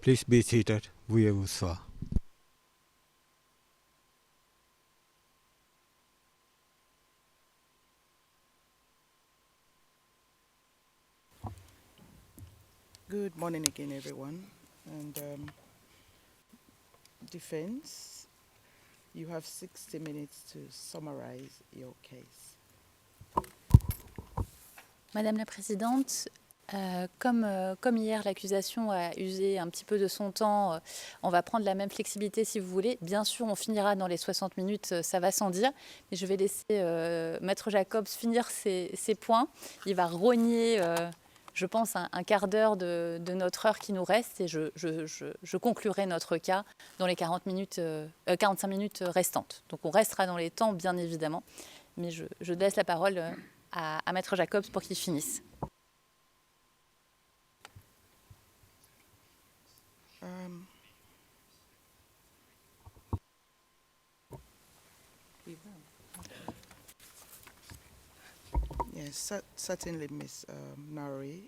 Please be seated. Veuillez vous asseoir. Good morning again, everyone. And defense, you have 60 minutes to summarize your case. Madame la Présidente, comme hier, l'accusation a usé un petit peu de son temps. On va prendre la même flexibilité si vous voulez. Bien sûr, on finira dans les 60 minutes, ça va sans dire. Mais je vais laisser Maître Jacobs finir ses points. Il va rogner, je pense, un quart d'heure de notre heure qui nous reste. Et je conclurai notre cas dans les 45 minutes restantes. Donc on restera dans les temps, bien évidemment. Mais je laisse la parole à Maître Jacobs pour qu'il finisse. Yes, certainly, Ms. Nari.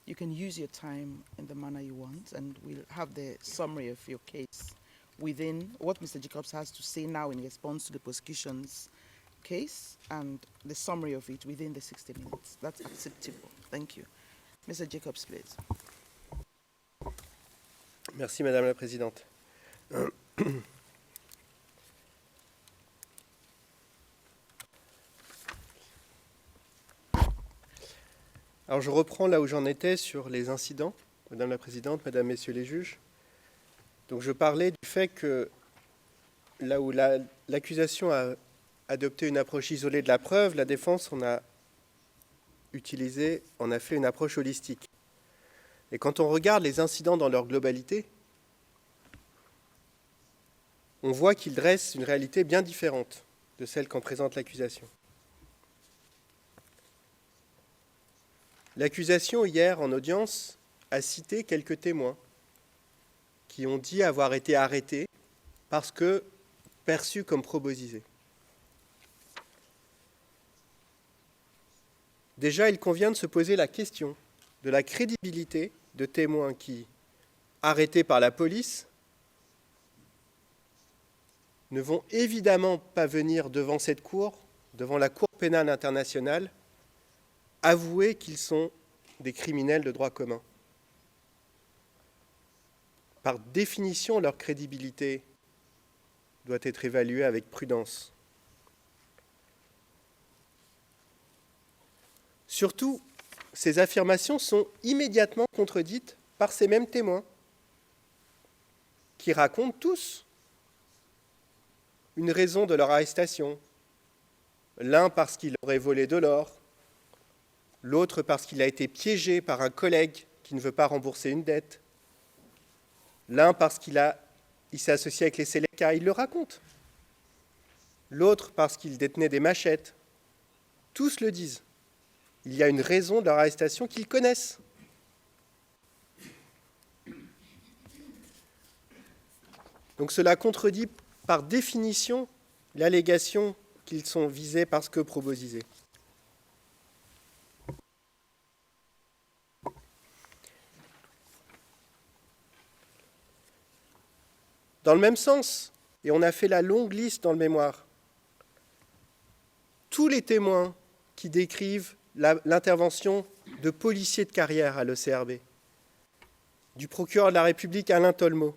You can use your time in the manner you want, and we'll have the summary of your case within what Mr. Jacobs has to say now in response to the prosecution's case, and the summary of it within the 60 minutes. That's acceptable. Thank you. Mr. Jacobs, please. Merci, Madame la Présidente. Alors, je reprends là où j'en étais sur les incidents, Madame la Présidente, Mesdames, Messieurs les juges. Donc, je parlais du fait que là où l'accusation a adopté une approche isolée de la preuve, la défense en a fait une approche holistique. Et quand on regarde les incidents dans leur globalité, on voit qu'ils dressent une réalité bien différente de celle qu'en présente l'accusation. L'accusation, hier, en audience, a cité quelques témoins qui ont dit avoir été arrêtés parce que perçus comme proboscisés. Déjà, il convient de se poser la question de la crédibilité de témoins qui, arrêtés par la police, ne vont évidemment pas venir devant cette cour, devant la Cour pénale internationale, avouer qu'ils sont des criminels de droit commun. Par définition, leur crédibilité doit être évaluée avec prudence. Surtout, ces affirmations sont immédiatement contredites par ces mêmes témoins, qui racontent tous une raison de leur arrestation. L'un parce qu'il aurait volé de l'or, l'autre parce qu'il a été piégé par un collègue qui ne veut pas rembourser une dette, l'un parce qu'il s'est associé avec les Séléka, il le raconte, l'autre parce qu'il détenait des machettes. Tous le disent. Il y a une raison de leur arrestation qu'ils connaissent. Donc cela contredit par définition l'allégation qu'ils sont visés parce que proboscisés. Dans le même sens, et on a fait la longue liste dans le mémoire, tous les témoins qui décrivent l'intervention de policiers de carrière à l'ECRB, du procureur de la République Alain Tolmeau,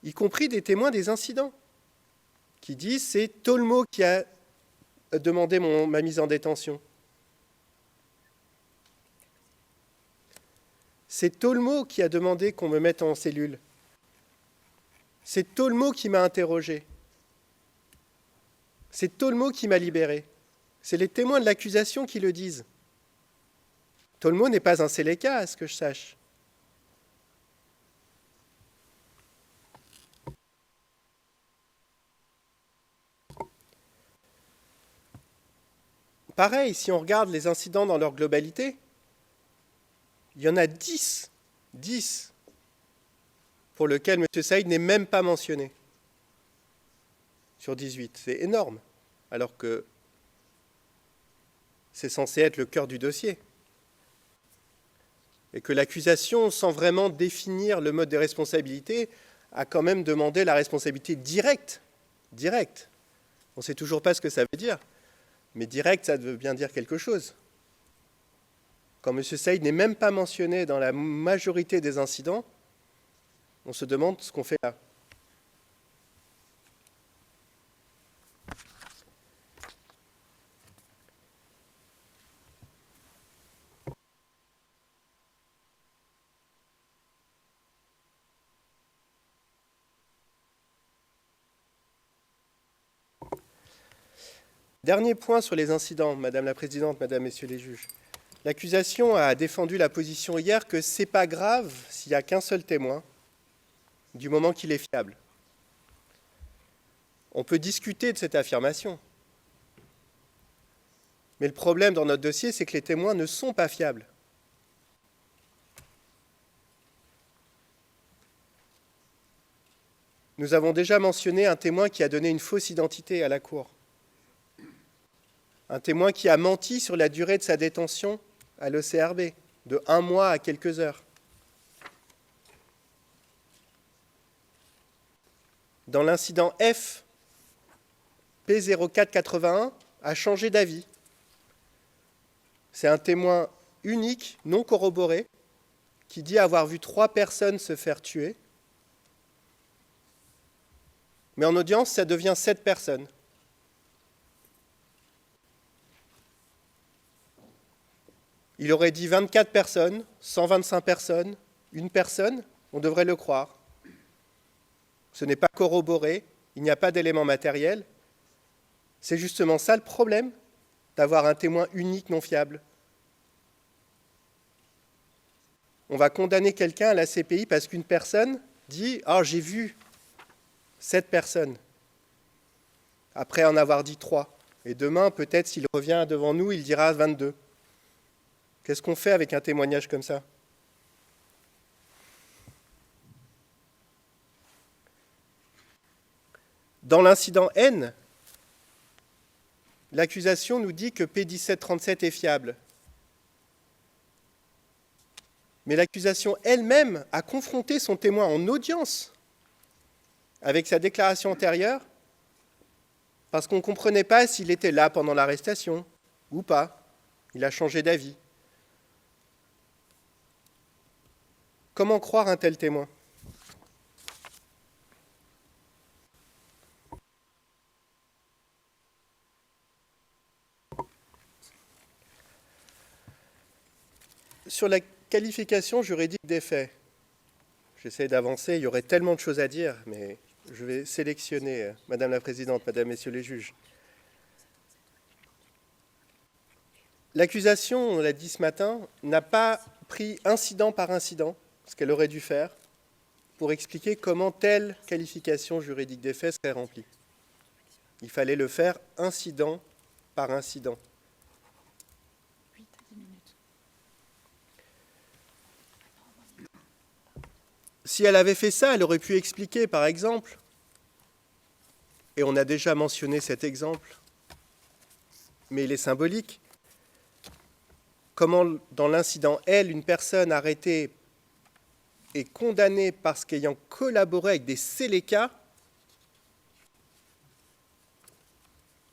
y compris des témoins des incidents, qui disent c'est Tolmeau qui a demandé ma mise en détention. C'est Tolmeau qui a demandé qu'on me mette en cellule. C'est Tolmeau qui m'a interrogé. C'est Tolmeau qui m'a libéré. C'est les témoins de l'accusation qui le disent. Tolmeau n'est pas un Séléka, à ce que je sache. Pareil, si on regarde les incidents dans leur globalité, il y en a 10 pour lesquels M. Saïd n'est même pas mentionné sur 18. C'est énorme, alors que c'est censé être le cœur du dossier. et que l'accusation, sans vraiment définir le mode de responsabilité, a quand même demandé la responsabilité directe. Directe. On ne sait toujours pas ce que ça veut dire, mais direct, ça veut bien dire quelque chose. Quand M. Saïd n'est même pas mentionné dans la majorité des incidents, on se demande ce qu'on fait là. Dernier point sur les incidents, Madame la Présidente, Madame, Messieurs les juges. L'accusation a défendu la position hier que ce n'est pas grave s'il n'y a qu'un seul témoin, du moment qu'il est fiable. On peut discuter de cette affirmation. Mais le problème dans notre dossier, c'est que les témoins ne sont pas fiables. Nous avons déjà mentionné un témoin qui a donné une fausse identité à la Cour. Un témoin qui a menti sur la durée de sa détention à l'ECRB, de 1 mois à quelques heures. Dans l'incident F, P0481 a changé d'avis. C'est un témoin unique, non corroboré, qui dit avoir vu 3 personnes se faire tuer. Mais en audience, ça devient 7 personnes. Il aurait dit 24 personnes, 125 personnes, 1 personne, on devrait le croire. Ce n'est pas corroboré, il n'y a pas d'éléments matériels. C'est justement ça le problème d'avoir un témoin unique non fiable. On va condamner quelqu'un à la CPI parce qu'une personne dit « Ah, j'ai vu 7 personnes », après en avoir dit 3. Et demain, peut-être, s'il revient devant nous, il dira 22. Qu'est-ce qu'on fait avec un témoignage comme ça ? Dans l'incident N, l'accusation nous dit que P1737 est fiable. Mais l'accusation elle-même a confronté son témoin en audience avec sa déclaration antérieure parce qu'on ne comprenait pas s'il était là pendant l'arrestation ou pas. Il a changé d'avis. Comment croire un tel témoin ? Sur la qualification juridique des faits, j'essaie d'avancer, il y aurait tellement de choses à dire, mais je vais sélectionner, Madame la Présidente, Madame, Messieurs les juges. L'accusation, on l'a dit ce matin, n'a pas pris incident par incident, ce qu'elle aurait dû faire, pour expliquer comment telle qualification juridique des faits serait remplie. Il fallait le faire incident par incident. Si elle avait fait ça, elle aurait pu expliquer, par exemple, et on a déjà mentionné cet exemple, mais il est symbolique, comment dans l'incident L, une personne arrêtée et condamnée parce qu'ayant collaboré avec des sélékas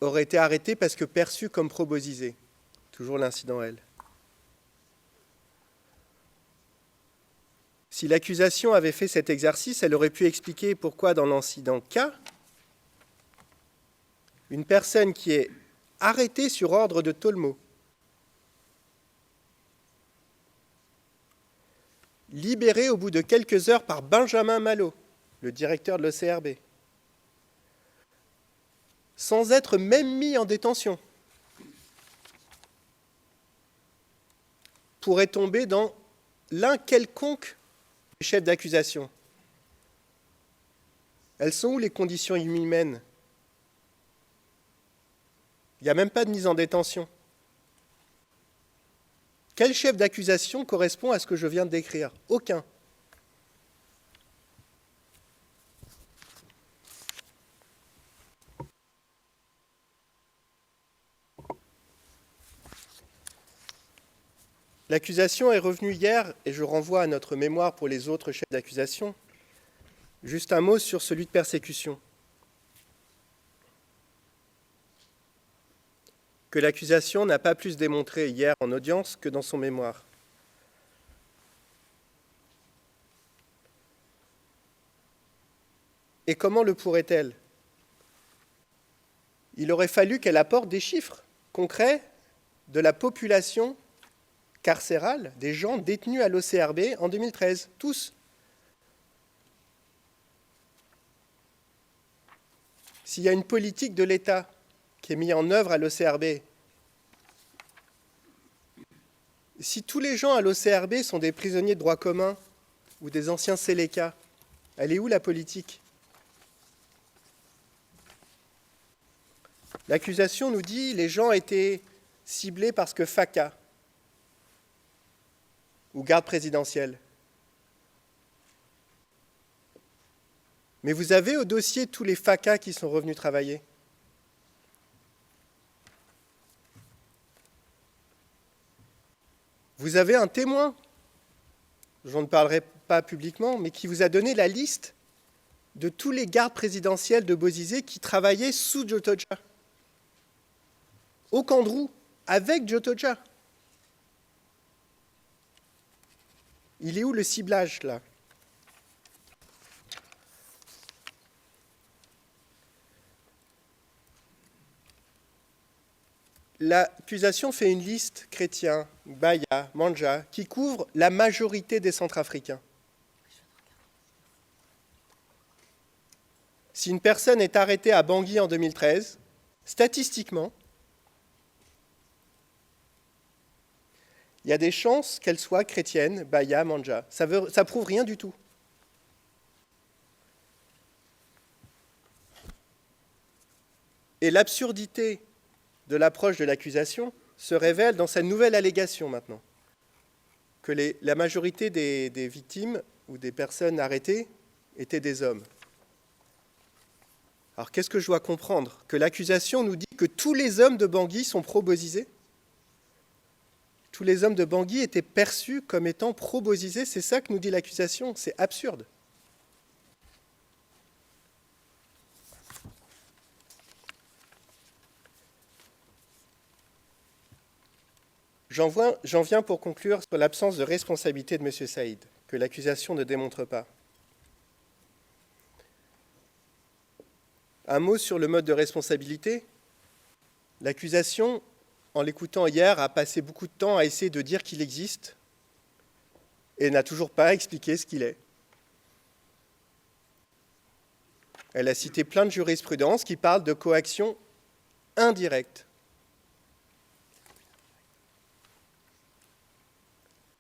aurait été arrêtée parce que perçue comme proboscisée. Toujours l'incident L. Si l'accusation avait fait cet exercice, elle aurait pu expliquer pourquoi dans l'incident K, une personne qui est arrêtée sur ordre de Tolmo, libérée au bout de quelques heures par Benjamin Malo, le directeur de l'ECRB, sans être même mis en détention, pourrait tomber dans l'un quelconque des chefs d'accusation. Elles sont où les conditions humaines ? Il n'y a même pas de mise en détention. Quel chef d'accusation correspond à ce que je viens de décrire ? Aucun. L'accusation est revenue hier, et je renvoie à notre mémoire pour les autres chefs d'accusation. Juste un mot sur celui de persécution. Que l'accusation n'a pas plus démontré hier en audience que dans son mémoire. Et comment le pourrait-elle ? Il aurait fallu qu'elle apporte des chiffres concrets de la population carcérale, des gens détenus à l'OCRB en 2013, tous. S'il y a une politique de l'État qui est mise en œuvre à l'OCRB, si tous les gens à l'OCRB sont des prisonniers de droit commun ou des anciens Séléka, elle est où la politique ? L'accusation nous dit que les gens étaient ciblés parce que FACA ou garde présidentielle. Mais vous avez au dossier tous les FACA qui sont revenus travailler. Vous avez un témoin, je ne parlerai pas publiquement, mais qui vous a donné la liste de tous les gardes présidentiels de Bozizé qui travaillaient sous Jotoja, au Kandrou, avec Jotoja. Il est où le ciblage, là ? L'accusation fait une liste chrétien, Baya, Manja, qui couvre la majorité des Centrafricains. Si une personne est arrêtée à Bangui en 2013, statistiquement, il y a des chances qu'elle soit chrétienne, Baya, Manja. Ça prouve rien du tout. Et l'absurdité de l'approche de l'accusation se révèle dans sa nouvelle allégation maintenant, que la majorité des victimes ou des personnes arrêtées étaient des hommes. Alors qu'est-ce que je dois comprendre ? Que l'accusation nous dit que tous les hommes de Bangui sont pro-Bozizé ? Tous les hommes de Bangui étaient perçus comme étant pro-Bozizé, c'est ça que nous dit l'accusation, c'est absurde. J'en viens pour conclure sur l'absence de responsabilité de M. Saïd, que l'accusation ne démontre pas. Un mot sur le mode de responsabilité. L'accusation, en l'écoutant hier, a passé beaucoup de temps à essayer de dire qu'il existe et n'a toujours pas expliqué ce qu'il est. Elle a cité plein de jurisprudences qui parlent de coaction indirecte.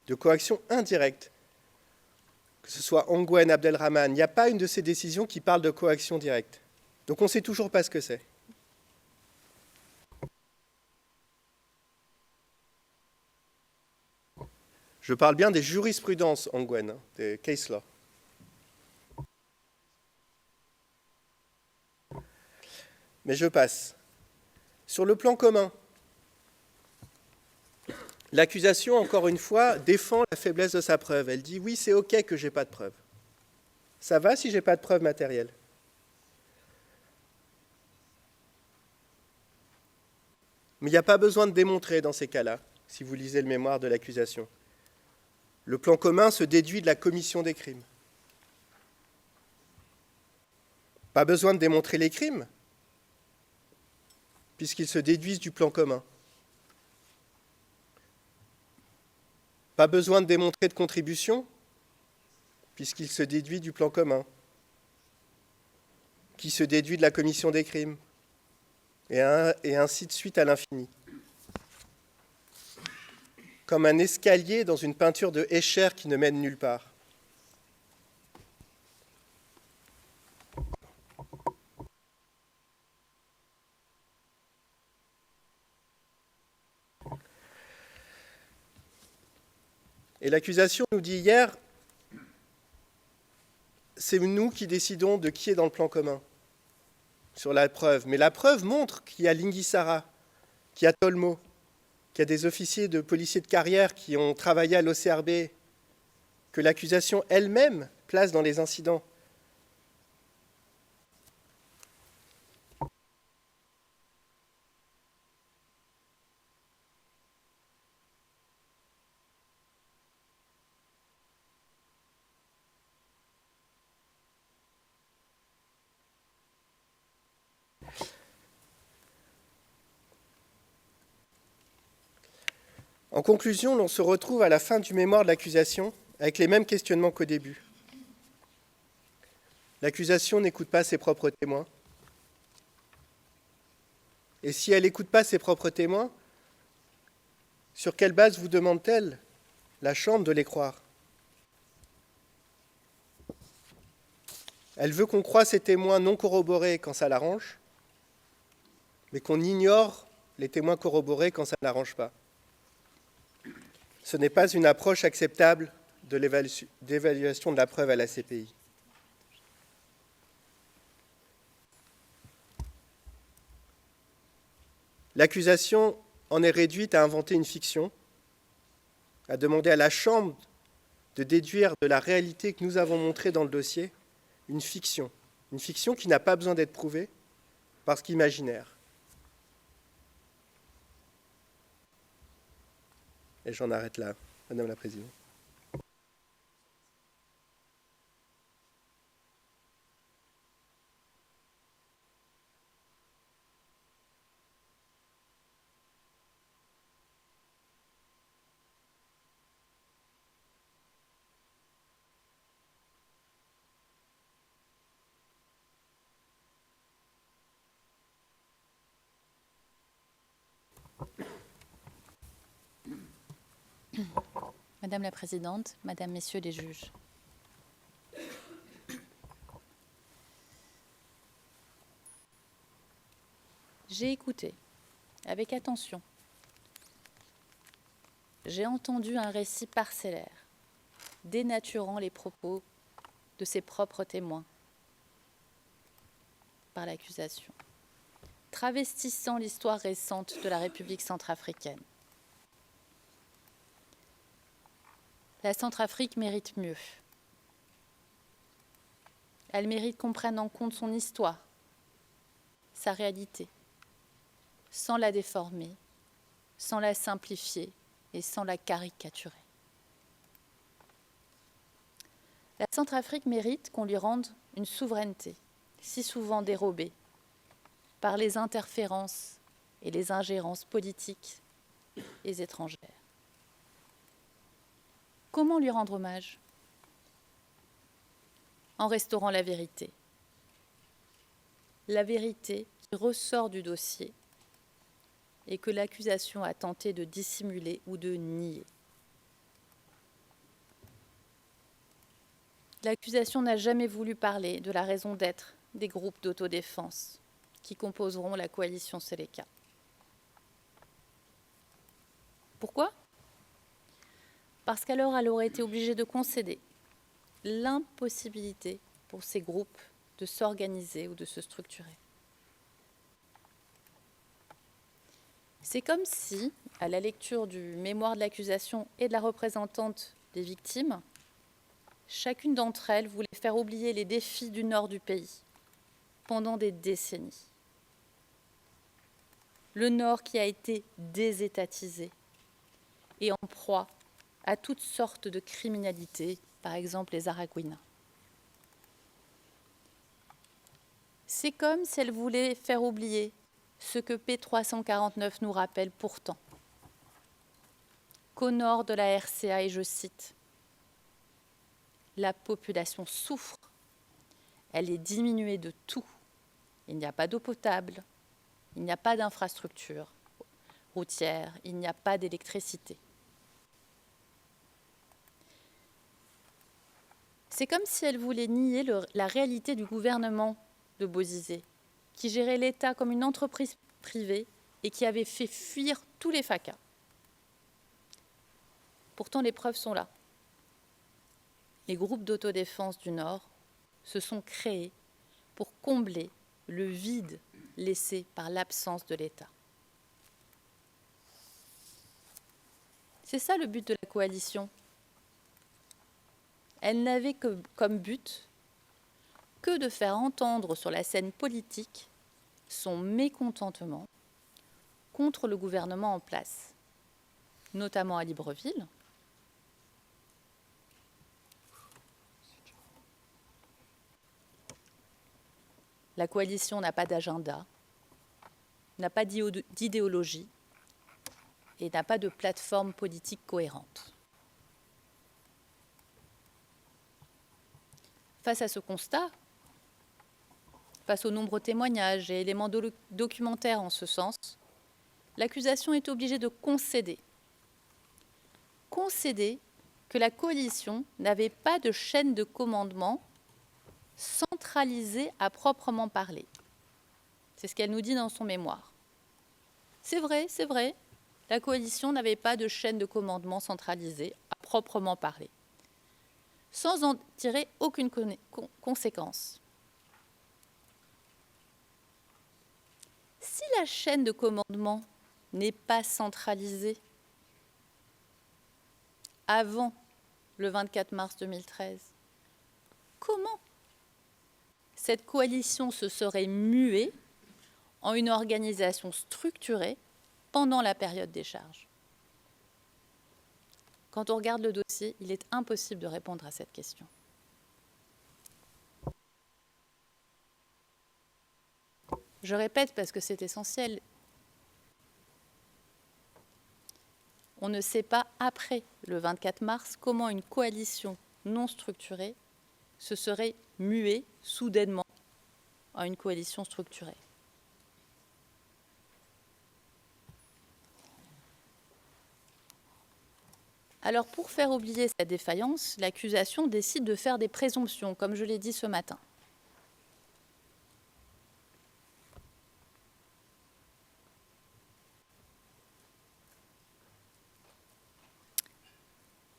De coaction indirecte. Que ce soit Ongwen, Abdelrahman, il n'y a pas une de ces décisions qui parle de coaction directe. Donc on ne sait toujours pas ce que c'est. Je parle bien des jurisprudences Ongwen, des case law. Mais je passe. Sur le plan commun, l'accusation, encore une fois, défend la faiblesse de sa preuve. Elle dit « oui, c'est OK que je n'ai pas de preuve. Ça va si je n'ai pas de preuve matérielle. » Mais il n'y a pas besoin de démontrer dans ces cas-là, si vous lisez le mémoire de l'accusation. Le plan commun se déduit de la commission des crimes. Pas besoin de démontrer les crimes, puisqu'ils se déduisent du plan commun. Pas besoin de démontrer de contribution, puisqu'il se déduit du plan commun, qui se déduit de la commission des crimes, et ainsi de suite à l'infini. Comme un escalier dans une peinture de Escher qui ne mène nulle part. Et l'accusation nous dit hier, c'est nous qui décidons de qui est dans le plan commun, sur la preuve. Mais la preuve montre qu'il y a Linguisara, qu'il y a Tolmo, qu'il y a des officiers de policiers de carrière qui ont travaillé à l'OCRB, que l'accusation elle-même place dans les incidents. En conclusion, l'on se retrouve à la fin du mémoire de l'accusation avec les mêmes questionnements qu'au début. L'accusation n'écoute pas ses propres témoins. Et si elle n'écoute pas ses propres témoins, sur quelle base vous demande-t-elle, la Chambre, de les croire? Elle veut qu'on croie ces témoins non corroborés quand ça l'arrange, mais qu'on ignore les témoins corroborés quand ça ne l'arrange pas. Ce n'est pas une approche acceptable d'évaluation de la preuve à la CPI. L'accusation en est réduite à inventer une fiction, à demander à la Chambre de déduire de la réalité que nous avons montrée dans le dossier une fiction qui n'a pas besoin d'être prouvée parce qu'imaginaire. Et j'en arrête là, Madame la Présidente. Madame la Présidente, Madame, Messieurs les juges. J'ai écouté avec attention. J'ai entendu un récit parcellaire, dénaturant les propos de ses propres témoins par l'accusation, travestissant l'histoire récente de la République centrafricaine. La Centrafrique mérite mieux. Elle mérite qu'on prenne en compte son histoire, sa réalité, sans la déformer, sans la simplifier et sans la caricaturer. La Centrafrique mérite qu'on lui rende une souveraineté, si souvent dérobée par les interférences et les ingérences politiques et étrangères. Comment lui rendre hommage? En restaurant la vérité. La vérité qui ressort du dossier et que l'accusation a tenté de dissimuler ou de nier. L'accusation n'a jamais voulu parler de la raison d'être des groupes d'autodéfense qui composeront la coalition Seleka. Pourquoi? Parce qu'alors elle aurait été obligée de concéder l'impossibilité pour ces groupes de s'organiser ou de se structurer. C'est comme si, à la lecture du mémoire de l'accusation et de la représentante des victimes, chacune d'entre elles voulait faire oublier les défis du nord du pays pendant des décennies. Le nord qui a été désétatisé et en proie à toutes sortes de criminalités, par exemple les Aragouines. C'est comme si elle voulait faire oublier ce que P349 nous rappelle pourtant, qu'au nord de la RCA, et je cite, « La population souffre, elle est diminuée de tout. Il n'y a pas d'eau potable, il n'y a pas d'infrastructure routière, il n'y a pas d'électricité. » C'est comme si elle voulait nier la réalité du gouvernement de Bozizé, qui gérait l'État comme une entreprise privée et qui avait fait fuir tous les FACA. Pourtant, les preuves sont là. Les groupes d'autodéfense du Nord se sont créés pour combler le vide laissé par l'absence de l'État. C'est ça le but de la coalition. Elle n'avait comme but que de faire entendre sur la scène politique son mécontentement contre le gouvernement en place, notamment à Libreville. La coalition n'a pas d'agenda, n'a pas d'idéologie et n'a pas de plateforme politique cohérente. Face à ce constat, face aux nombreux témoignages et éléments documentaires en ce sens, l'accusation est obligée de concéder. Concéder que la coalition n'avait pas de chaîne de commandement centralisée à proprement parler. C'est ce qu'elle nous dit dans son mémoire. C'est vrai, la coalition n'avait pas de chaîne de commandement centralisée à proprement parler, sans en tirer aucune conséquence. Si la chaîne de commandement n'est pas centralisée avant le 24 mars 2013, comment cette coalition se serait muée en une organisation structurée pendant la période des charges? Quand on regarde le dossier, il est impossible de répondre à cette question. Je répète parce que c'est essentiel. On ne sait pas, après le 24 mars, comment une coalition non structurée se serait muée soudainement en une coalition structurée. Alors, pour faire oublier cette défaillance, l'accusation décide de faire des présomptions, comme je l'ai dit ce matin.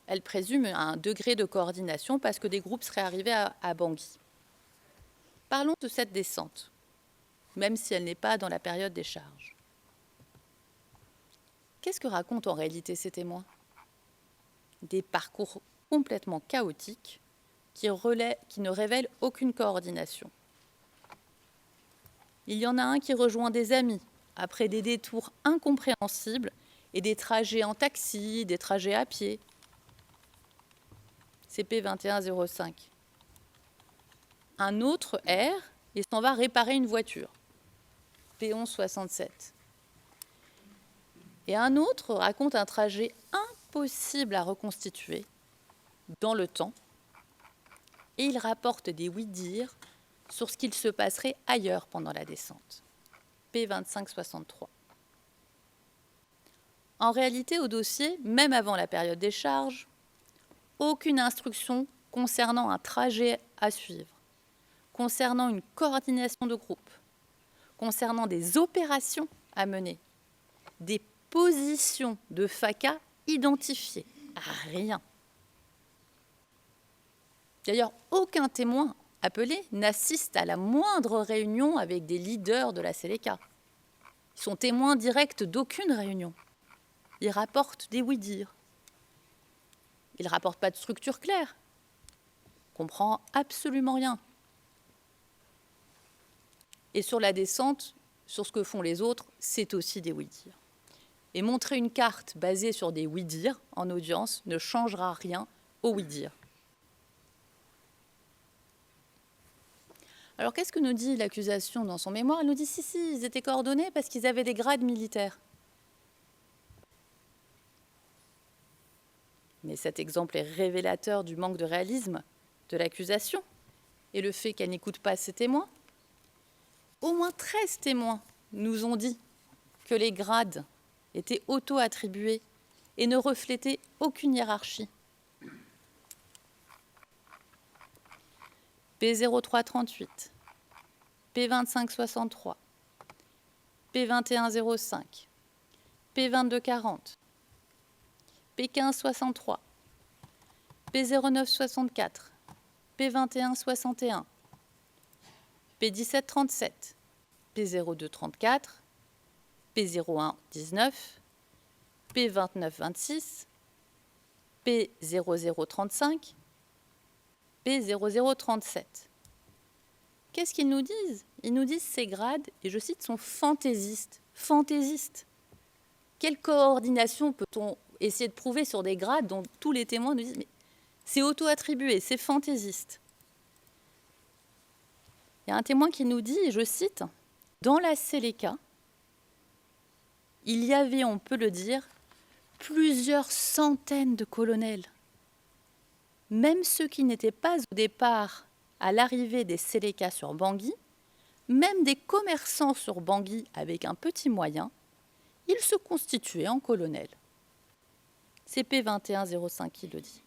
Elle présume un degré de coordination parce que des groupes seraient arrivés à Bangui. Parlons de cette descente, même si elle n'est pas dans la période des charges. Qu'est-ce que racontent en réalité ces témoins? Des parcours complètement chaotiques qui ne révèlent aucune coordination. Il y en a un qui rejoint des amis après des détours incompréhensibles et des trajets en taxi, des trajets à pied. CP 2105. Un autre erre et s'en va réparer une voiture. P1167. Et un autre raconte un trajet impossible à reconstituer dans le temps et il rapporte des oui-dire sur ce qu'il se passerait ailleurs pendant la descente. P2563. En réalité, au dossier, même avant la période des charges, aucune instruction concernant un trajet à suivre, concernant une coordination de groupe, concernant des opérations à mener, des positions de FACA identifiées. Rien. D'ailleurs, aucun témoin appelé n'assiste à la moindre réunion avec des leaders de la Seleka. Ils sont témoins directs d'aucune réunion. Ils rapportent des oui-dire. Ils ne rapportent pas de structure claire. On ne comprend absolument rien. Et sur la descente, sur ce que font les autres, c'est aussi des oui-dire. Et montrer une carte basée sur des oui-dire en audience ne changera rien aux oui-dire. Alors qu'est-ce que nous dit l'accusation dans son mémoire? Elle nous dit si, ils étaient coordonnés parce qu'ils avaient des grades militaires. Mais cet exemple est révélateur du manque de réalisme de l'accusation et le fait qu'elle n'écoute pas ses témoins. Au moins 13 témoins nous ont dit que les grades étaient auto-attribués et ne reflétaient aucune hiérarchie. P0338, P2563, P2105, P2240, P1563, P0964, P2161, P1737, P0234, P0119, P2926, P0035, P0037. Qu'est-ce qu'ils nous disent? Ils nous disent ces grades, et je cite, sont fantaisistes. Fantaisistes. Quelle coordination peut-on essayer de prouver sur des grades dont tous les témoins nous disent mais c'est auto-attribué, c'est fantaisiste. Il y a un témoin qui nous dit, et je cite, « Dans la Séléka, il y avait, on peut le dire, plusieurs centaines de colonels. Même ceux qui n'étaient pas au départ à l'arrivée des Séléka sur Bangui, même des commerçants sur Bangui avec un petit moyen, ils se constituaient en colonels. » C'est P2105 qui le dit.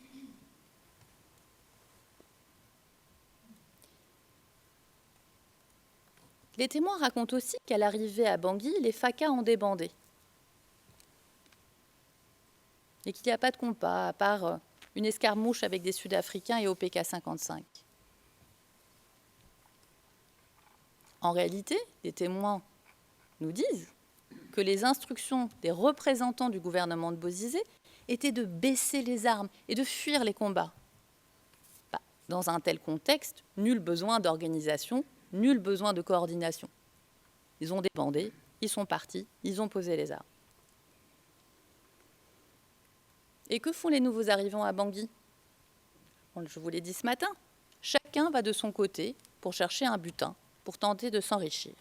Les témoins racontent aussi qu'à l'arrivée à Bangui, les FACA ont débandé. Et qu'il n'y a pas de compas, à part une escarmouche avec des Sud-Africains et OPK 55. En réalité, les témoins nous disent que les instructions des représentants du gouvernement de Bozizé étaient de baisser les armes et de fuir les combats. Dans un tel contexte, nul besoin d'organisation, nul besoin de coordination. Ils ont débandé, ils sont partis, ils ont posé les armes. Et que font les nouveaux arrivants à Bangui? Je vous l'ai dit ce matin, chacun va de son côté pour chercher un butin, pour tenter de s'enrichir.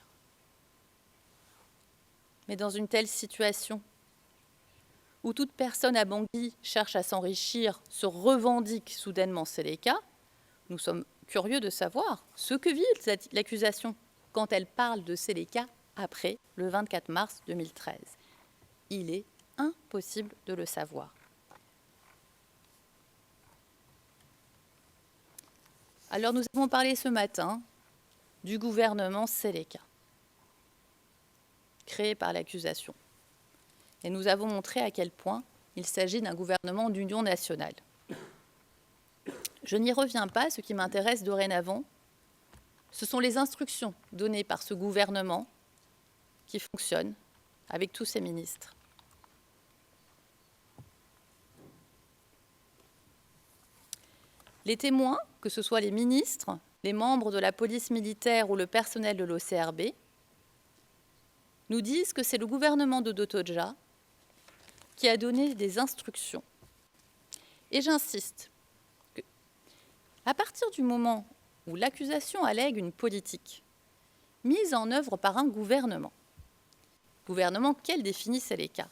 Mais dans une telle situation, où toute personne à Bangui cherche à s'enrichir, se revendique soudainement Séléka, nous sommes curieux de savoir ce que vit l'accusation quand elle parle de Séléka après le 24 mars 2013. Il est impossible de le savoir. Alors nous avons parlé ce matin du gouvernement Séléka, créé par l'accusation. Et nous avons montré à quel point il s'agit d'un gouvernement d'union nationale. Je n'y reviens pas, ce qui m'intéresse dorénavant, ce sont les instructions données par ce gouvernement qui fonctionne avec tous ses ministres. Les témoins, que ce soit les ministres, les membres de la police militaire ou le personnel de l'OCRB, nous disent que c'est le gouvernement de Dotodja qui a donné des instructions. Et j'insiste, à partir du moment où l'accusation allègue une politique mise en œuvre par un gouvernement qu'elle définit Séléka,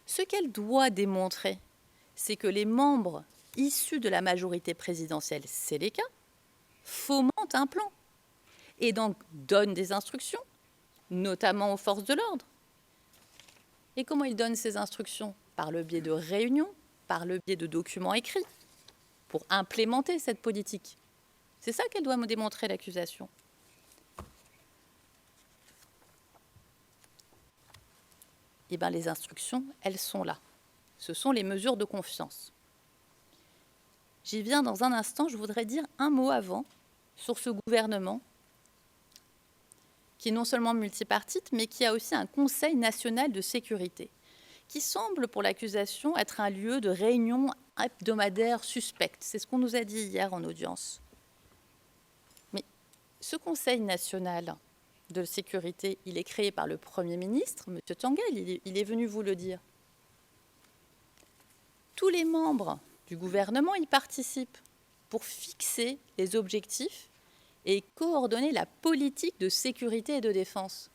ce qu'elle doit démontrer, c'est que les membres issus de la majorité présidentielle Séléka fomentent un plan et donc donnent des instructions, notamment aux forces de l'ordre. Et comment ils donnent ces instructions? Par le biais de réunions, par le biais de documents écrits, pour implémenter cette politique. C'est ça qu'elle doit me démontrer, l'accusation. Eh bien, les instructions, elles sont là. Ce sont les mesures de confiance. J'y viens dans un instant. Je voudrais dire un mot avant sur ce gouvernement qui est non seulement multipartite, mais qui a aussi un Conseil national de sécurité, qui semble, pour l'accusation, être un lieu de réunion hebdomadaire suspecte. C'est ce qu'on nous a dit hier en audience. Mais ce Conseil national de sécurité, il est créé par le Premier ministre, M. Tianguel, il est venu vous le dire. Tous les membres du gouvernement y participent pour fixer les objectifs et coordonner la politique de sécurité et de défense.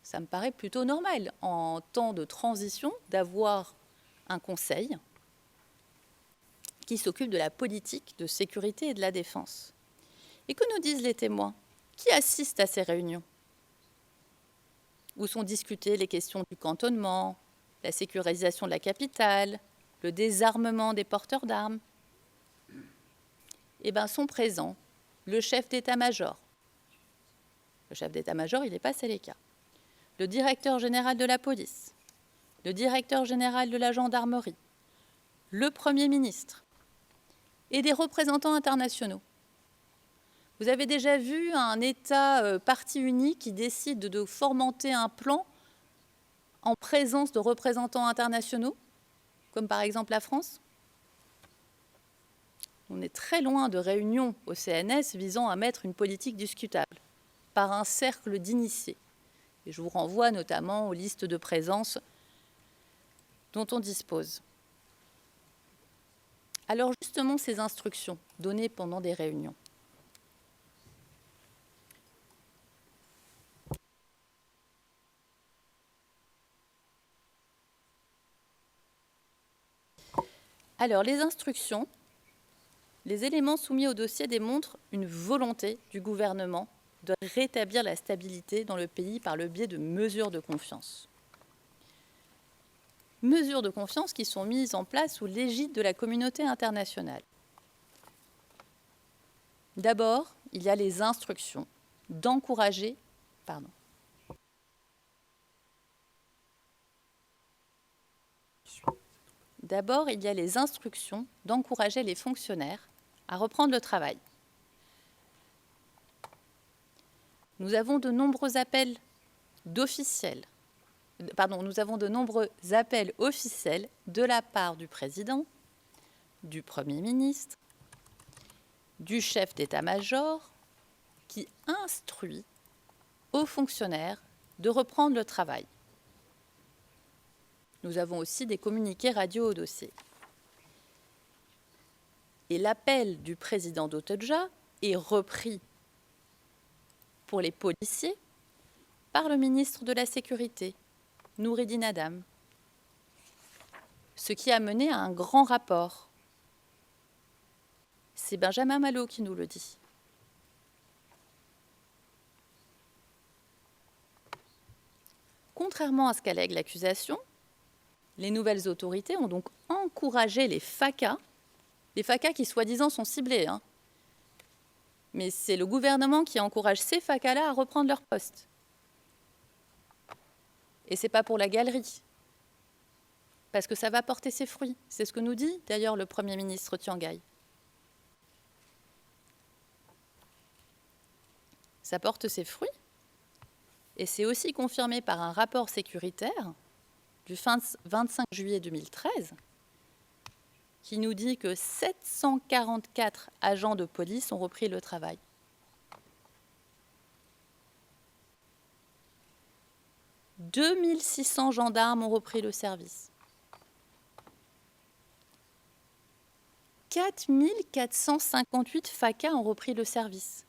Ça me paraît plutôt normal, en temps de transition, d'avoir un conseil qui s'occupe de la politique de sécurité et de la défense. Et que nous disent les témoins? Qui assistent à ces réunions? Où sont discutées les questions du cantonnement, la sécurisation de la capitale, le désarmement des porteurs d'armes? Eh bien, sont présents le chef d'état-major. Le chef d'état-major, il n'est pas Séléka. Le directeur général de la police, le directeur général de la gendarmerie, le Premier ministre et des représentants internationaux. Vous avez déjà vu un État parti uni qui décide de fomenter un plan en présence de représentants internationaux, comme par exemple la France? On est très loin de réunions au CNS visant à mettre une politique discutable par un cercle d'initiés. Et je vous renvoie notamment aux listes de présence dont on dispose. Alors justement, ces instructions données pendant des réunions. Alors, les instructions, les éléments soumis au dossier démontrent une volonté du gouvernement de rétablir la stabilité dans le pays par le biais de mesures de confiance. Mesures de confiance qui sont mises en place sous l'égide de la communauté internationale. D'abord, il y a les instructions d'encourager, D'abord, il y a les instructions d'encourager les fonctionnaires à reprendre le travail. Nous avons de nombreux appels officiels de la part du président, du Premier ministre, du chef d'état-major, qui instruit aux fonctionnaires de reprendre le travail. Nous avons aussi des communiqués radio au dossier. Et l'appel du président d'Otodja est repris pour les policiers par le ministre de la Sécurité, Noureddine Adam, ce qui a mené à un grand rapport. C'est Benjamin Malo qui nous le dit. Contrairement à ce qu'allègue l'accusation, les nouvelles autorités ont donc encouragé les FACA qui soi-disant sont ciblés. Mais c'est le gouvernement qui encourage ces FACA-là à reprendre leur poste. Et ce n'est pas pour la galerie, parce que ça va porter ses fruits. C'est ce que nous dit d'ailleurs le Premier ministre Tiangai. Ça porte ses fruits, et c'est aussi confirmé par un rapport sécuritaire du 25 juillet 2013, qui nous dit que 744 agents de police ont repris le travail. « 2600 gendarmes ont repris le service. 4458 FACA ont repris le service. »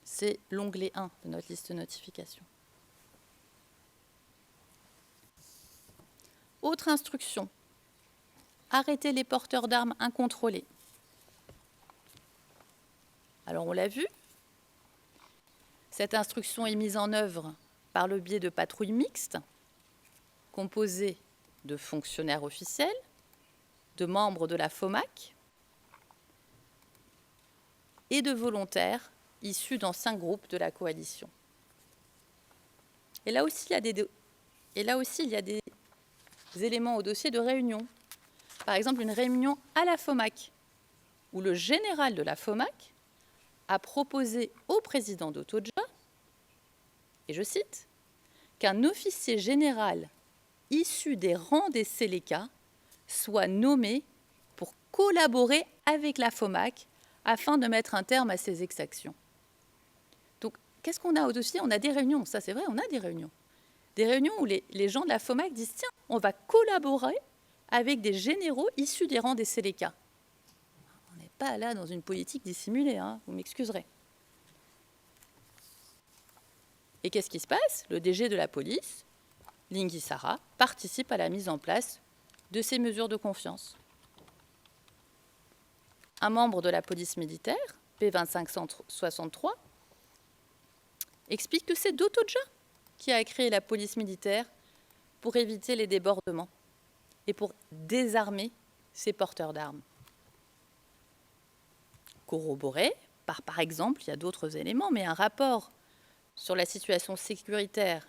C'est l'onglet 1 de notre liste de notifications. Autre instruction, arrêter les porteurs d'armes incontrôlés. Alors on l'a vu, cette instruction est mise en œuvre par le biais de patrouilles mixtes, composées de fonctionnaires officiels, de membres de la FOMAC et de volontaires issus d'anciens groupes de la coalition. Et là aussi, il y a des éléments au dossier de réunion. Par exemple, une réunion à la FOMAC, où le général de la FOMAC a proposé au président d'Otodja, et je cite, qu'un officier général issu des rangs des Séléka soit nommé pour collaborer avec la FOMAC afin de mettre un terme à ces exactions. Donc, qu'est-ce qu'on a au dossier? On a des réunions, ça c'est vrai, on a des réunions. Des réunions où les gens de la FOMAC disent « Tiens, on va collaborer avec des généraux issus des rangs des Séléka. » On n'est pas là dans une politique dissimulée, vous m'excuserez. Et qu'est-ce qui se passe? Le DG de la police, Lingui Sara, participe à la mise en place de ces mesures de confiance. Un membre de la police militaire, P2563, explique que c'est d'Otodja qui a créé la police militaire pour éviter les débordements et pour désarmer ces porteurs d'armes. Corroboré par exemple, il y a d'autres éléments, mais un rapport sur la situation sécuritaire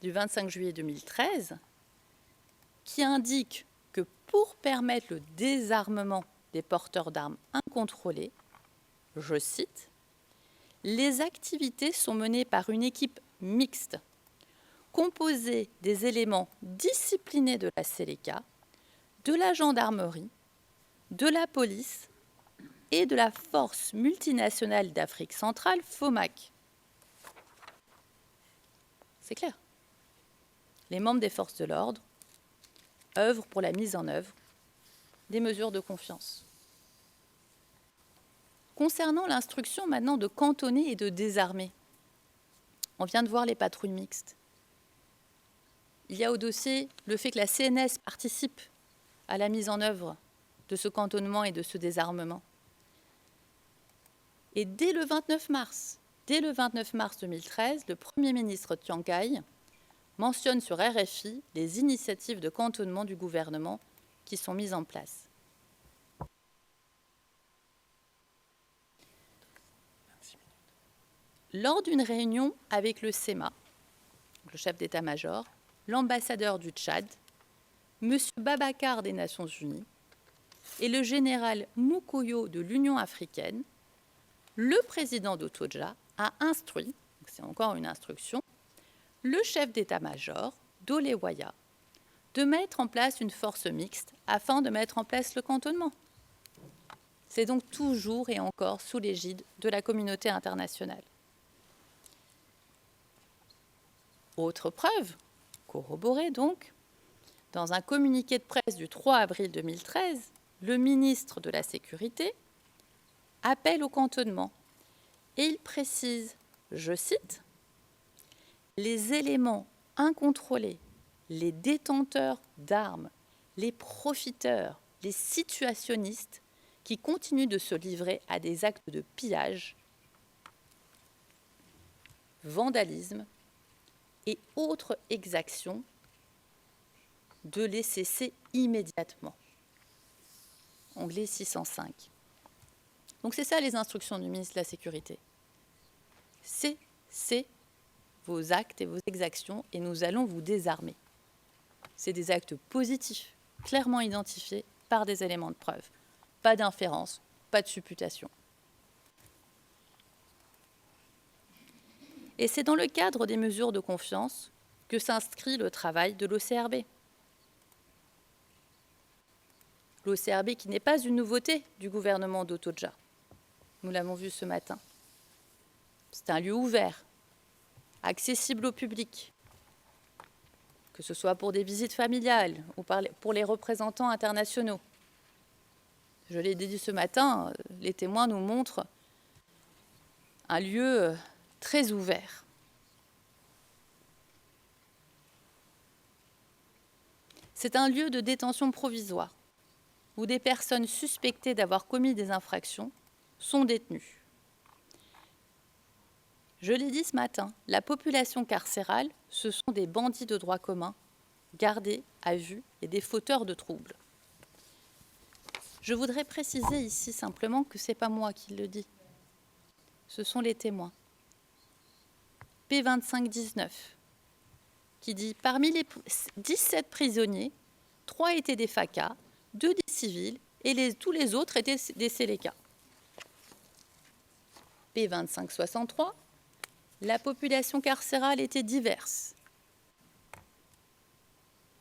du 25 juillet 2013 qui indique que pour permettre le désarmement des porteurs d'armes incontrôlés, je cite, « Les activités sont menées par une équipe mixte, composée des éléments disciplinés de la Séléka, de la gendarmerie de la police et de la force multinationale d'Afrique centrale, FOMAC. C'est clair. Les membres des forces de l'ordre œuvrent pour la mise en œuvre des mesures de confiance. Concernant l'instruction maintenant de cantonner et de désarmer, on vient de voir les patrouilles mixtes. Il y a au dossier le fait que la CNS participe à la mise en œuvre de ce cantonnement et de ce désarmement. Et dès le 29 mars 2013, le Premier ministre Tian Kai mentionne sur RFI les initiatives de cantonnement du gouvernement qui sont mises en place. Lors d'une réunion avec le SEMA, le chef d'état-major, l'ambassadeur du Tchad, M. Babacar des Nations Unies et le général Mukoyo de l'Union africaine, le président d'Otoja a instruit, c'est encore une instruction, le chef d'état-major, Dole Waya, de mettre en place une force mixte afin de mettre en place le cantonnement. C'est donc toujours et encore sous l'égide de la communauté internationale. Autre preuve, corroborée donc, dans un communiqué de presse du 3 avril 2013, le ministre de la Sécurité appelle au cantonnement et il précise, je cite, « Les éléments incontrôlés, les détenteurs d'armes, les profiteurs, les situationnistes qui continuent de se livrer à des actes de pillage, vandalisme et autres exactions de les cesser immédiatement. » Onglet 605. Donc c'est ça les instructions du ministre de la Sécurité. Cessez vos actes et vos exactions et nous allons vous désarmer. C'est des actes positifs, clairement identifiés par des éléments de preuve. Pas d'inférence, pas de supputation. Et c'est dans le cadre des mesures de confiance que s'inscrit le travail de l'OCRB. L'OCRB qui n'est pas une nouveauté du gouvernement d'Otoja. Nous l'avons vu ce matin. C'est un lieu ouvert, accessible au public, que ce soit pour des visites familiales ou pour les représentants internationaux. Je l'ai dit ce matin, les témoins nous montrent un lieu très ouvert. C'est un lieu de détention provisoire où des personnes suspectées d'avoir commis des infractions sont détenues. Je l'ai dit ce matin, la population carcérale, ce sont des bandits de droit commun, gardés à vue et des fauteurs de troubles. Je voudrais préciser ici simplement que ce n'est pas moi qui le dis. Ce sont les témoins. P2519, qui dit « Parmi les 17 prisonniers, 3 étaient des FACA, 2 des civils et tous les autres étaient des Séléka. » P2563, la population carcérale était diverse.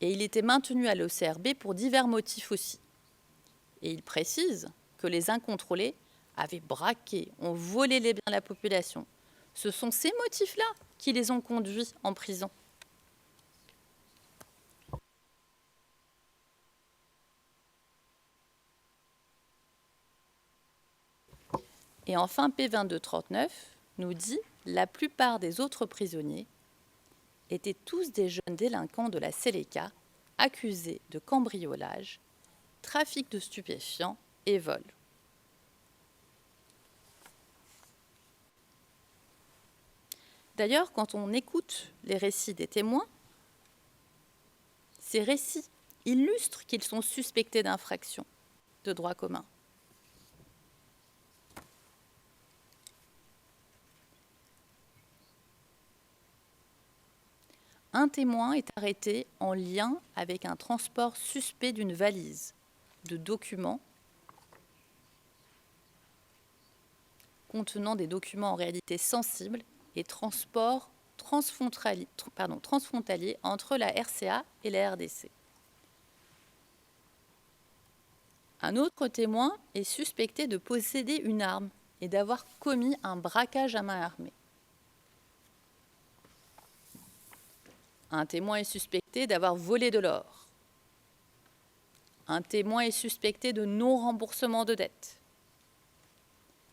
Et il était maintenu à l'OCRB pour divers motifs aussi. Et il précise que les incontrôlés avaient braqué, ont volé les biens de la population. Ce sont ces motifs-là qui les ont conduits en prison. Et enfin, P2239 nous dit « La plupart des autres prisonniers étaient tous des jeunes délinquants de la Séléka accusés de cambriolage, trafic de stupéfiants et vol. » D'ailleurs, quand on écoute les récits des témoins, ces récits illustrent qu'ils sont suspectés d'infractions de droit commun. Un témoin est arrêté en lien avec un transport suspect d'une valise de documents contenant des documents en réalité sensibles et transport transfrontalier entre la RCA et la RDC. Un autre témoin est suspecté de posséder une arme et d'avoir commis un braquage à main armée. Un témoin est suspecté d'avoir volé de l'or. Un témoin est suspecté de non-remboursement de dette.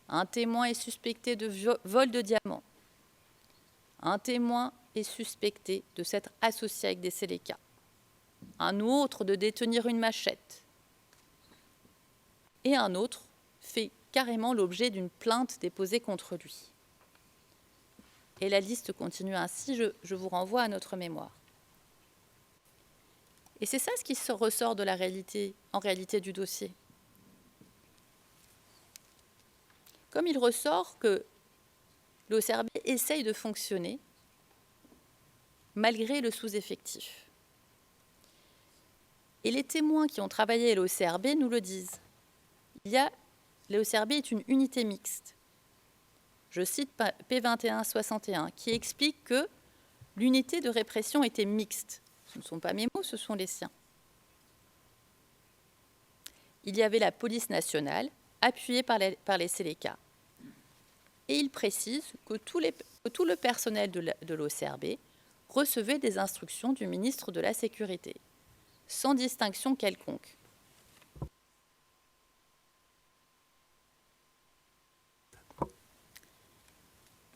Un témoin est suspecté de vol de diamants. Un témoin est suspecté de s'être associé avec des Séléka. Un autre de détenir une machette. Et un autre fait carrément l'objet d'une plainte déposée contre lui. Et la liste continue ainsi, je vous renvoie à notre mémoire. Et c'est ça ce qui ressort de la réalité, en réalité du dossier. Comme il ressort que l'OCRB essaye de fonctionner malgré le sous-effectif. Et les témoins qui ont travaillé à l'OCRB nous le disent. L'OCRB est une unité mixte. Je cite P2161 qui explique que l'unité de répression était mixte. Ce ne sont pas mes mots, ce sont les siens. Il y avait la police nationale, appuyée par les Séléka. Et il précise que tout le personnel de l'OCRB recevait des instructions du ministre de la Sécurité, sans distinction quelconque.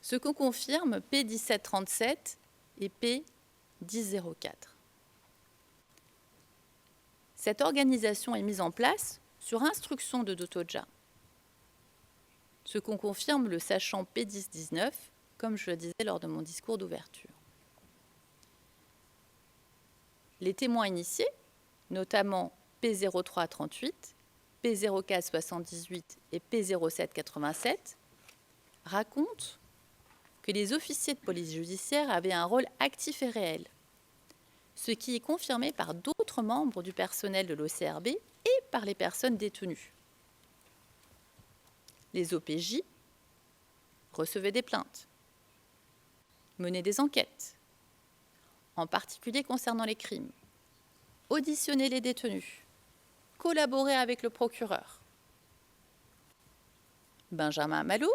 Ce que confirment P1737 et P1004. Cette organisation est mise en place sur instruction de Dotoja. Ce qu'on confirme le sachant P1019, comme je le disais lors de mon discours d'ouverture. Les témoins initiés, notamment P0338, P0478 et P0787, racontent que les officiers de police judiciaire avaient un rôle actif et réel, ce qui est confirmé par d'autres membres du personnel de l'OCRB et par les personnes détenues. Les OPJ recevaient des plaintes, menaient des enquêtes, en particulier concernant les crimes, auditionnaient les détenus, collaboraient avec le procureur. Benjamin Malou,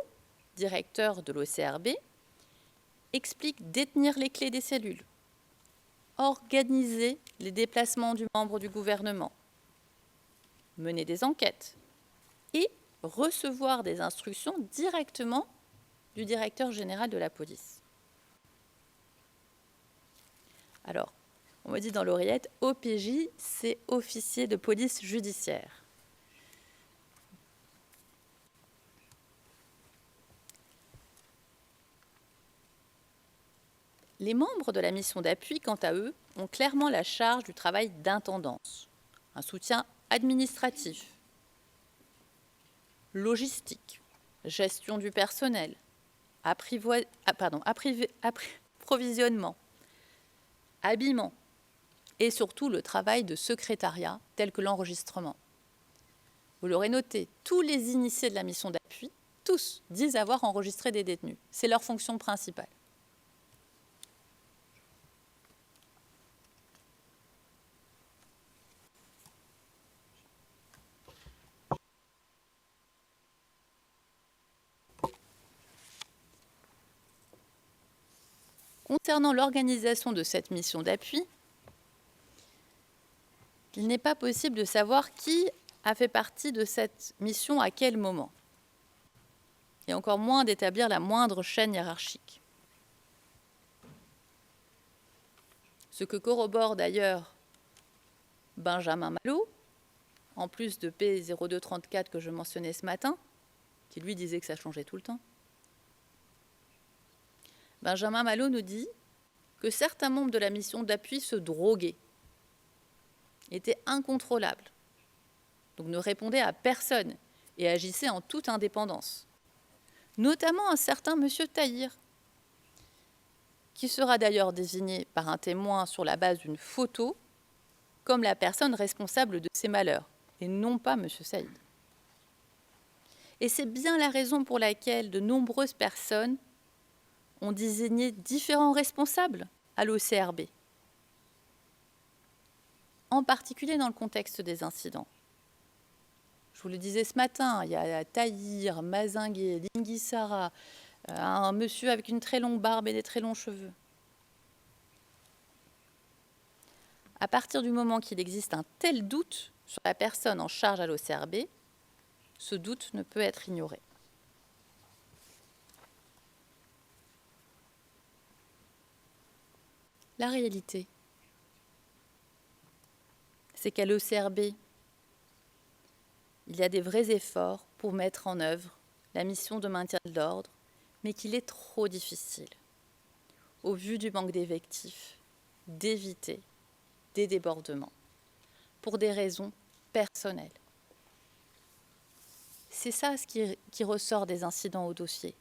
directeur de l'OCRB, explique détenir les clés des cellules, organiser les déplacements du membre du gouvernement, mener des enquêtes et recevoir des instructions directement du directeur général de la police. Alors, on me dit dans l'oreillette, OPJ, c'est officier de police judiciaire. Les membres de la mission d'appui, quant à eux, ont clairement la charge du travail d'intendance, un soutien administratif, logistique, gestion du personnel, approvisionnement, habillement et surtout le travail de secrétariat tel que l'enregistrement. Vous l'aurez noté, tous les initiés de la mission d'appui, tous disent avoir enregistré des détenus. C'est leur fonction principale. Concernant l'organisation de cette mission d'appui, il n'est pas possible de savoir qui a fait partie de cette mission à quel moment, et encore moins d'établir la moindre chaîne hiérarchique. Ce que corrobore d'ailleurs Benjamin Malou, en plus de P0234 que je mentionnais ce matin, qui lui disait que ça changeait tout le temps. Benjamin Malou nous dit que certains membres de la mission d'appui se droguaient, étaient incontrôlables, donc ne répondaient à personne et agissaient en toute indépendance. Notamment un certain monsieur Tahir, qui sera d'ailleurs désigné par un témoin sur la base d'une photo comme la personne responsable de ces malheurs, et non pas monsieur Saïd. Et c'est bien la raison pour laquelle de nombreuses personnes ont désigné différents responsables à l'OCRB, en particulier dans le contexte des incidents. Je vous le disais ce matin, il y a Tahir, Mazingué, Linguissara, un monsieur avec une très longue barbe et des très longs cheveux. À partir du moment qu'il existe un tel doute sur la personne en charge à l'OCRB, ce doute ne peut être ignoré. La réalité, c'est qu'à l'OCRB, il y a des vrais efforts pour mettre en œuvre la mission de maintien de l'ordre, mais qu'il est trop difficile, au vu du manque d'effectifs, d'éviter des débordements, pour des raisons personnelles. C'est ça ce qui ressort des incidents au dossier.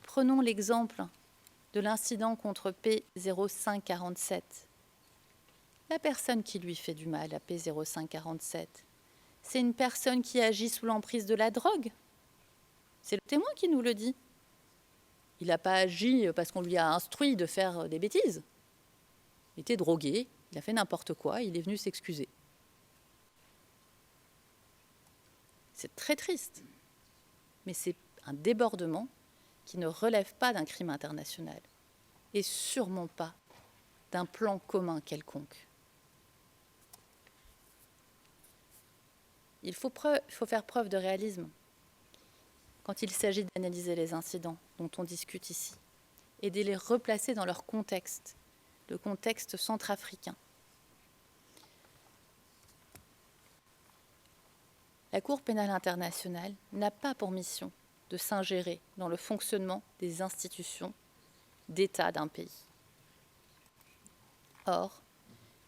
Prenons l'exemple de l'incident contre P0547. La personne qui lui fait du mal à P0547, c'est une personne qui agit sous l'emprise de la drogue. C'est le témoin qui nous le dit. Il n'a pas agi parce qu'on lui a instruit de faire des bêtises. Il était drogué, il a fait n'importe quoi, il est venu s'excuser. C'est très triste, mais c'est un débordement qui ne relève pas d'un crime international et sûrement pas d'un plan commun quelconque. Il faut faire preuve de réalisme quand il s'agit d'analyser les incidents dont on discute ici et de les replacer dans leur contexte, le contexte centrafricain. La Cour pénale internationale n'a pas pour mission de s'ingérer dans le fonctionnement des institutions d'État d'un pays. Or,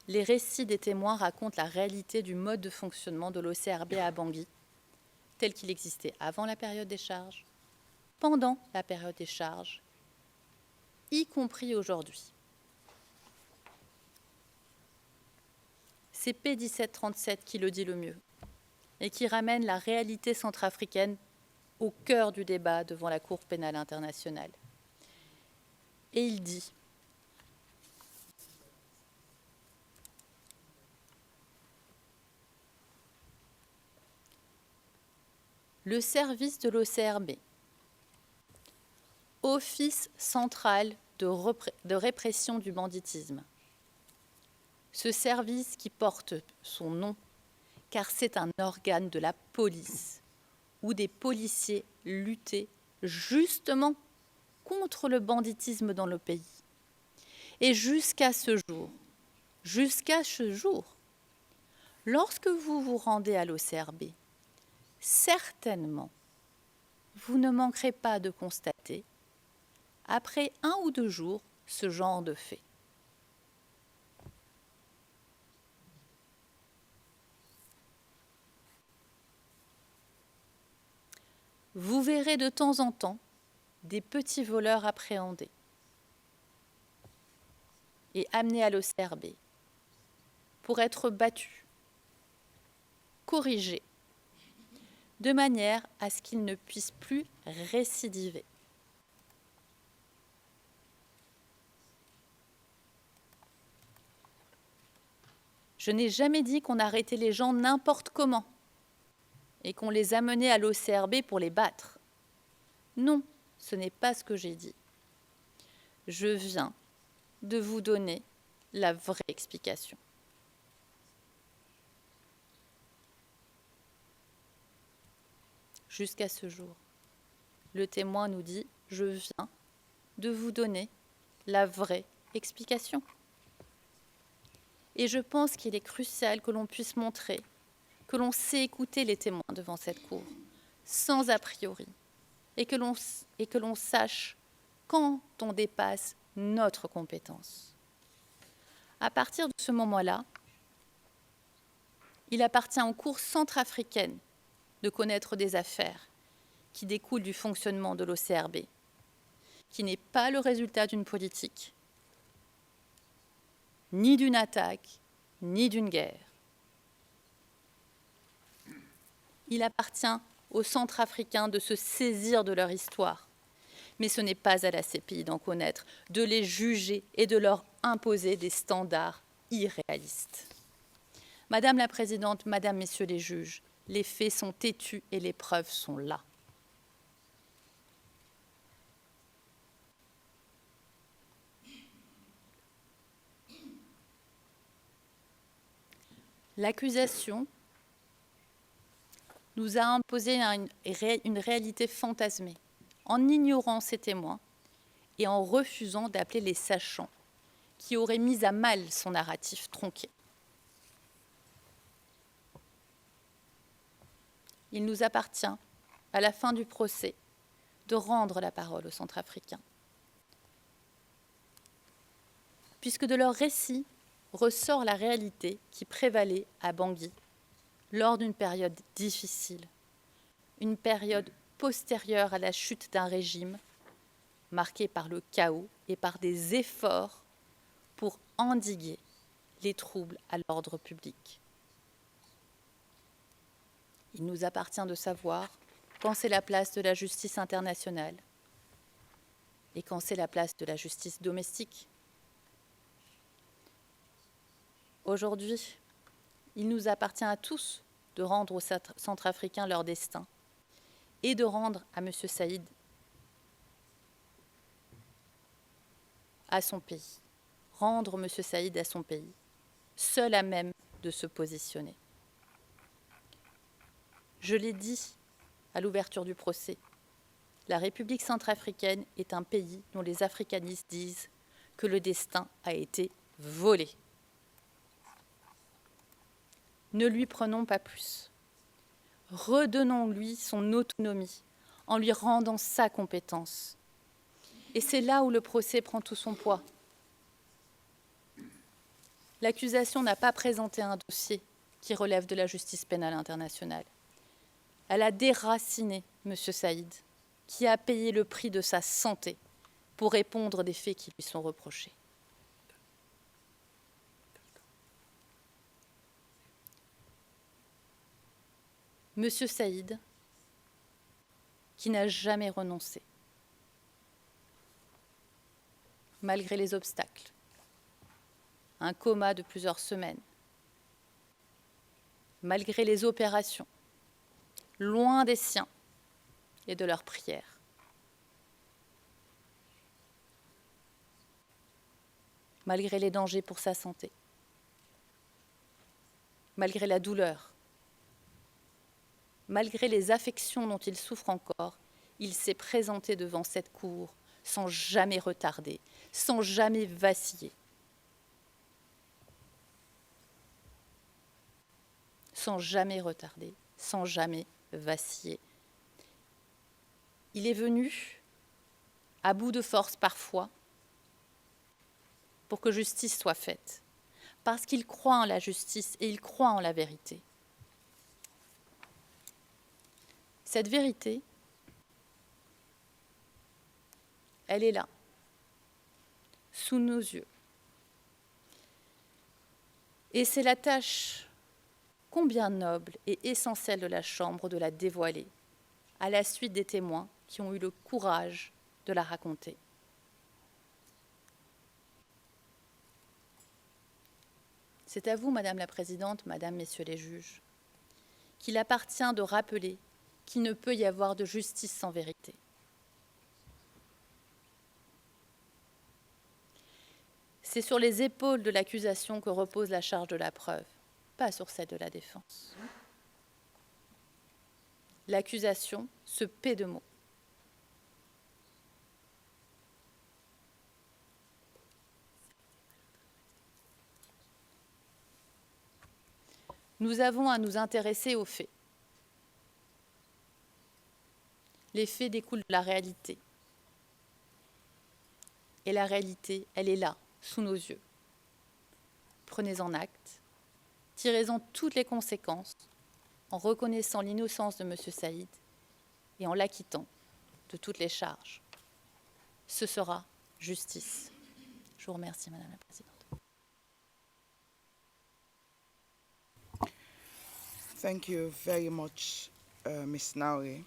les récits des témoins racontent la réalité du mode de fonctionnement de l'OCRB à Bangui, tel qu'il existait avant la période des charges, pendant la période des charges, y compris aujourd'hui. C'est P1737 qui le dit le mieux et qui ramène la réalité centrafricaine au cœur du débat devant la Cour pénale internationale. Et il dit : le service de l'OCRB, Office central de répression du banditisme. Ce service qui porte son nom, car c'est un organe de la police, où des policiers luttaient justement contre le banditisme dans le pays. Et jusqu'à ce jour, lorsque vous vous rendez à l'OCRB, certainement, vous ne manquerez pas de constater, après 1 ou 2 jours, ce genre de fait. Vous verrez de temps en temps des petits voleurs appréhendés et amenés à l'OCRB pour être battus, corrigés, de manière à ce qu'ils ne puissent plus récidiver. Je n'ai jamais dit qu'on arrêtait les gens n'importe comment et qu'on les amenait à l'OCRB pour les battre. Non, ce n'est pas ce que j'ai dit. Je viens de vous donner la vraie explication. Jusqu'à ce jour, le témoin nous dit « Je viens de vous donner la vraie explication ». Et je pense qu'il est crucial que l'on puisse montrer que l'on sait écouter les témoins devant cette cour, sans a priori, et que l'on sache quand on dépasse notre compétence. À partir de ce moment-là, il appartient aux cours centrafricaines de connaître des affaires qui découlent du fonctionnement de l'OCRB, qui n'est pas le résultat d'une politique, ni d'une attaque, ni d'une guerre. Il appartient aux Centrafricains de se saisir de leur histoire. Mais ce n'est pas à la CPI d'en connaître, de les juger et de leur imposer des standards irréalistes. Madame la Présidente, Madame, Messieurs les juges, Les faits sont têtus et les preuves sont là. L'accusation nous a imposé une réalité fantasmée, en ignorant ses témoins et en refusant d'appeler les sachants, qui auraient mis à mal son narratif tronqué. Il nous appartient, à la fin du procès, de rendre la parole aux Centrafricains, puisque de leur récit ressort la réalité qui prévalait à Bangui lors d'une période difficile, une période postérieure à la chute d'un régime marqué par le chaos et par des efforts pour endiguer les troubles à l'ordre public. Il nous appartient de savoir quand c'est la place de la justice internationale et quand c'est la place de la justice domestique. Aujourd'hui, il nous appartient à tous de rendre aux Centrafricains leur destin et de rendre à M. Saïd à son pays. Rendre M. Saïd à son pays, seul à même de se positionner. Je l'ai dit à l'ouverture du procès, la République centrafricaine est un pays dont les africanistes disent que le destin a été volé. Ne lui prenons pas plus. Redonnons-lui son autonomie en lui rendant sa compétence. Et c'est là où le procès prend tout son poids. L'accusation n'a pas présenté un dossier qui relève de la justice pénale internationale. Elle a déraciné M. Saïd, qui a payé le prix de sa santé pour répondre des faits qui lui sont reprochés. M. Saïd, qui n'a jamais renoncé, malgré les obstacles, un coma de plusieurs semaines, malgré les opérations, loin des siens et de leurs prières. Malgré les dangers pour sa santé, malgré la douleur, malgré les affections dont il souffre encore, il s'est présenté devant cette cour sans jamais retarder, sans jamais vaciller. Sans jamais retarder, sans jamais vaciller. Il est venu, à bout de force parfois, pour que justice soit faite, parce qu'il croit en la justice et il croit en la vérité. Cette vérité, elle est là, sous nos yeux. Et c'est la tâche combien noble et essentielle de la Chambre de la dévoiler, à la suite des témoins qui ont eu le courage de la raconter. C'est à vous, Madame la Présidente, Madame, Messieurs les juges, qu'il appartient de rappeler qu'il ne peut y avoir de justice sans vérité. C'est sur les épaules de l'accusation que repose la charge de la preuve, pas sur celle de la défense. L'accusation se paie de mots. Nous avons à nous intéresser aux faits. Les faits découlent de la réalité. Et la réalité, elle est là, sous nos yeux. Prenez-en acte, tirez-en toutes les conséquences, en reconnaissant l'innocence de M. Saïd et en l'acquittant de toutes les charges. Ce sera justice. Je vous remercie, Madame la Présidente. Thank you very much, Ms. Nauri.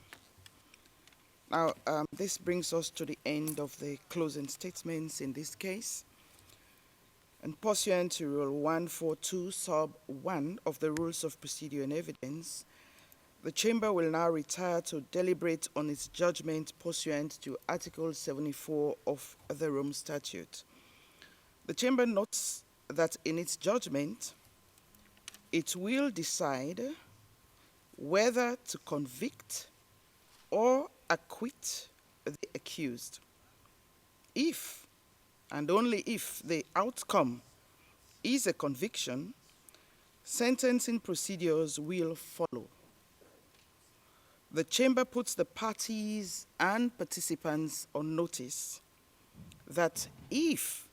Now, this brings us to the end of the closing statements in this case. And pursuant to Rule 142, Sub 1 of the Rules of Procedure and Evidence, The Chamber will now retire to deliberate on its judgment pursuant to Article 74 of the Rome Statute. The Chamber notes that in its judgment, it will decide whether to convict or acquit the accused. If, and only if, the outcome is a conviction, sentencing procedures will follow. The Chamber puts the parties and participants on notice that if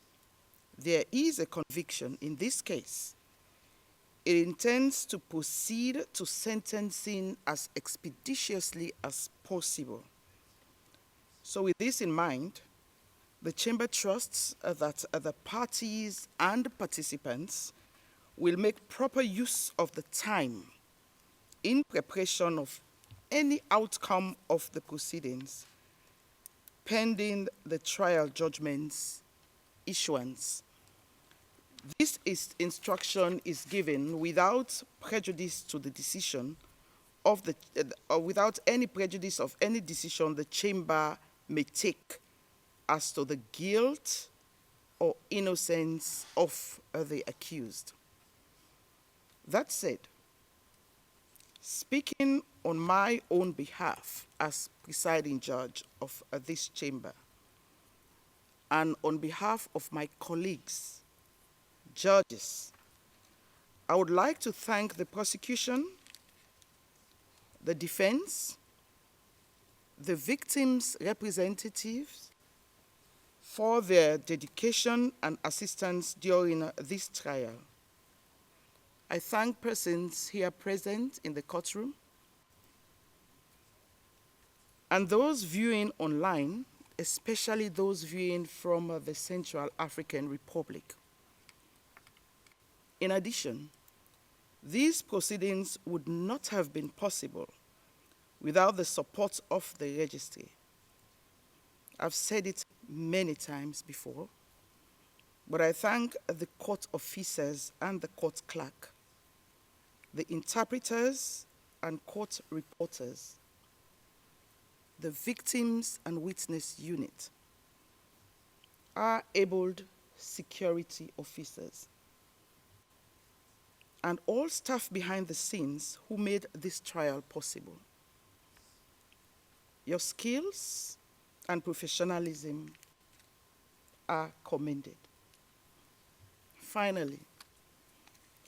there is a conviction in this case, it intends to proceed to sentencing as expeditiously as possible. So with this in mind, the Chamber trusts that the parties and participants will make proper use of the time in preparation of any outcome of the proceedings pending the trial judgment's issuance. This instruction is given without prejudice to the decision of the, without any prejudice of any decision the Chamber may take as to the guilt or innocence of the accused. That said, speaking on my own behalf as presiding judge of this chamber, and on behalf of my colleagues, judges, I would like to thank the prosecution, the defense, the victims' representatives for their dedication and assistance during this trial. I thank persons here present in the courtroom and those viewing online, especially those viewing from the Central African Republic. In addition, these proceedings would not have been possible without the support of the registry. I've said it many times before, but I thank the court officers and the court clerk, the interpreters and court reporters, the victims and witness unit, our abled security officers, and all staff behind the scenes who made this trial possible. Your skills and professionalism are commended. Finally,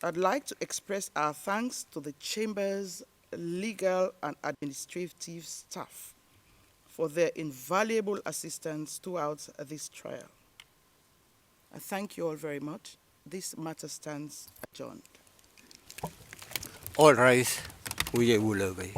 I'd like to express our thanks to the Chamber's legal and administrative staff for their invaluable assistance throughout this trial. I thank you all very much. This matter stands adjourned. All rise. Vous vous levez.